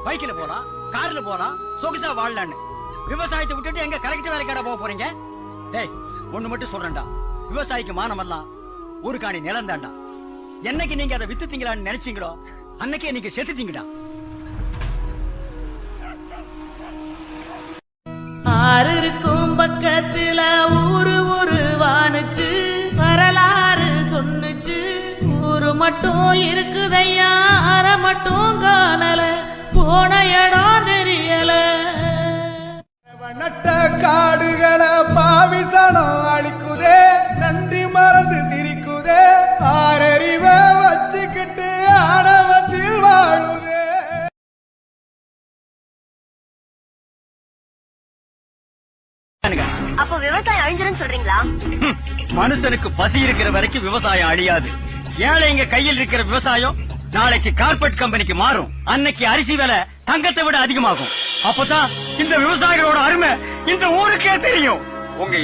பைக்ல போலாம், கார்ல போலாம், சொகுசா வாழலான்னு. விவசாயத்தை விட்டுட்டு எங்க கலெக்டர் வேலைக்காட போக போறீங்க? டேய், ஒண்ணு மட்டும் சொல்றேன்டா, விவசாயிக்கு மானமெல்லாம் ஒரு காணி நிலம் தான்டா. என்னைக்கு நீங்க அதை வித்து திங்கலான்னு நினைச்சீங்களோ அன்னைக்கே நீங்க செத்துட்டீங்கடா. ஆறு இருக்கும் பக்கத்துல ஊரு வானுச்சு, வரலாறு சொன்னுச்சு. ஊரு மட்டும் இருக்குதையா, அற மட்டும் காணல, போன இடம் தெரியல. நட்ட காடுகளை பாவிசனம் அழிக்குதே, நன்றி மறந்து சிரிக்குதே, ஆறறிவ வச்சுக்கிட்டு ஆணவத்தில் வாழுதே. அப்போ விவசாயம் அழிஞ்சிருன்னு சொல்றீங்களா? மனுஷனுக்கு பசி இருக்கிற வரைக்கும் விவசாயம் அழியாது. ஏழைங்க கையில் இருக்கிற விவசாயம் நாளைக்கு கார்பரேட் கம்பெனிக்கு மாறும். அன்னைக்கு அரிசி விலை தங்கத்தை விட அதிகமாகும். அப்பதான் இந்த விவசாயிகளோட அருமை இந்த ஊருக்கே தெரியும். உங்க